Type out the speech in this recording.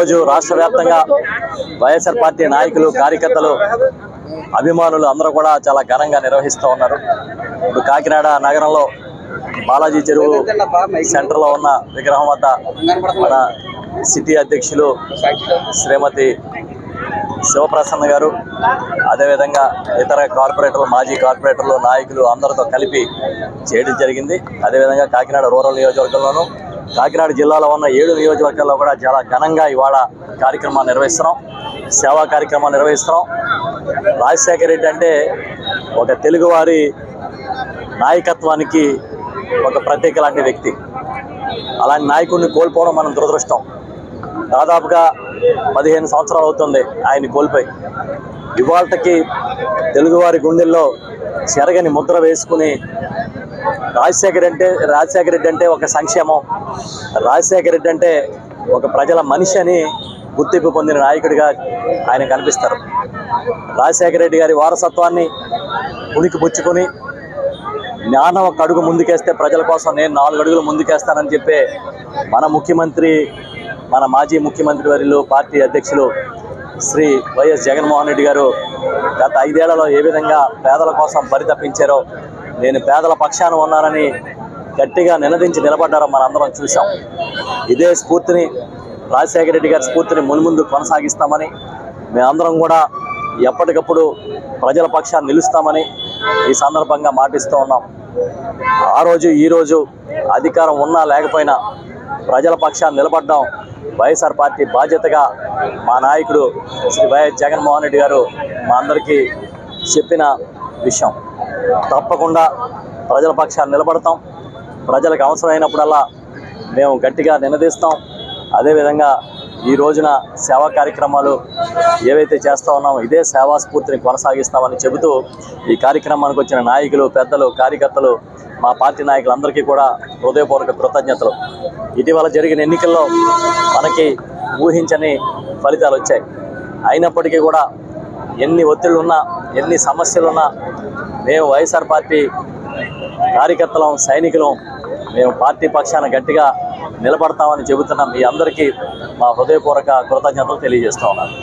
ఈరోజు రాష్ట్ర వ్యాప్తంగా వైఎస్ఆర్ పార్టీ నాయకులు, కార్యకర్తలు, అభిమానులు అందరూ కూడా చాలా ఘనంగా నిర్వహిస్తూ ఉన్నారు. ఇప్పుడు కాకినాడ నగరంలో బాలాజీ చెరువు సెంటర్లో ఉన్న విగ్రహం వద్ద మన సిటీ అధ్యక్షులు శ్రీమతి శివప్రసన్న గారు, అదేవిధంగా ఇతర కార్పొరేటర్లు, మాజీ కార్పొరేటర్లు, నాయకులు అందరితో కలిపి చేయడం జరిగింది. అదేవిధంగా కాకినాడ రూరల్ నియోజకవర్గంలోనూ, కాకినాడ జిల్లాలో ఉన్న 7 నియోజకవర్గాల్లో కూడా చాలా ఘనంగా ఇవాళ కార్యక్రమాలు నిర్వహిస్తున్నాం, సేవా కార్యక్రమాలు నిర్వహిస్తున్నాం. రాజశేఖర రెడ్డి అంటే ఒక తెలుగువారి నాయకత్వానికి ఒక ప్రత్యేక లాంటి వ్యక్తి. అలాంటి నాయకుడిని కోల్పోవడం మనం దురదృష్టం. దాదాపుగా 15 సంవత్సరాలు అవుతుంది ఆయన కోల్పోయి. ఇవాళకి తెలుగువారి గుండెల్లో చెరగని ముద్ర వేసుకుని రాజశేఖర రెడ్డి అంటే ఒక సంక్షేమం, రాజశేఖర రెడ్డి అంటే ఒక ప్రజల మనిషి అని గుర్తింపు పొందిన నాయకుడిగా ఆయన కనిపిస్తారు. రాజశేఖర రెడ్డి గారి వారసత్వాన్ని ఉనికి పుచ్చుకొని జ్ఞానం ఒక అడుగు ముందుకేస్తే ప్రజల కోసం నేను 4 అడుగులు ముందుకేస్తానని చెప్పే మన ముఖ్యమంత్రి, మన మాజీ ముఖ్యమంత్రి వర్యులు, పార్టీ అధ్యక్షులు శ్రీ వైఎస్ జగన్మోహన్ రెడ్డి గారు గత 5 ఏళ్లలో ఏ విధంగా పేదల కోసం పరితపించారో, నేను పేదల పక్షాన ఉన్నానని గట్టిగా నినదించి నిలబడ్డారో మనందరం చూసాం. ఇదే స్ఫూర్తిని, రాజశేఖర రెడ్డి గారి స్ఫూర్తిని మున్ముందు కొనసాగిస్తామని, మేమందరం కూడా ఎప్పటికప్పుడు ప్రజల పక్షాన్ని నిలుస్తామని ఈ సందర్భంగా మాటిస్తూ ఉన్నాం. ఆ రోజు ఈరోజు అధికారం ఉన్నా లేకపోయినా ప్రజల పక్షాన్ని నిలబడ్డాం వైఎస్ఆర్ పార్టీ బాధ్యతగా మా నాయకుడు శ్రీ వైఎస్ జగన్మోహన్ రెడ్డి గారు మా అందరికీ చెప్పిన విషయం. తప్పకుండా ప్రజల పక్షాన్ని నిలబడతాం. ప్రజలకు అవసరమైనప్పుడల్లా మేము గట్టిగా నినదీస్తాం. అదేవిధంగా ఈ రోజున సేవా కార్యక్రమాలు ఏవైతే చేస్తూ ఉన్నామో ఇదే సేవా స్ఫూర్తిని కొనసాగిస్తామని చెబుతూ ఈ కార్యక్రమానికి వచ్చిన నాయకులు, పెద్దలు, కార్యకర్తలు, మా పార్టీ నాయకులందరికీ కూడా హృదయపూర్వక కృతజ్ఞతలు. ఇటీవల జరిగిన ఎన్నికల్లో మనకి ఊహించని ఫలితాలు వచ్చాయి. అయినప్పటికీ కూడా ఎన్ని ఒత్తిళ్లున్నా, ఎన్ని సమస్యలున్నా మేము వైఎస్ఆర్ పార్టీ కార్యకర్తలం, సైనికులం, మేము పార్టీ పక్షాన గట్టిగా నిలబడతామని చెబుతున్నాం. మీ అందరికీ మా హృదయపూర్వక కృతజ్ఞతలు తెలియజేస్తూ ఉన్నాను.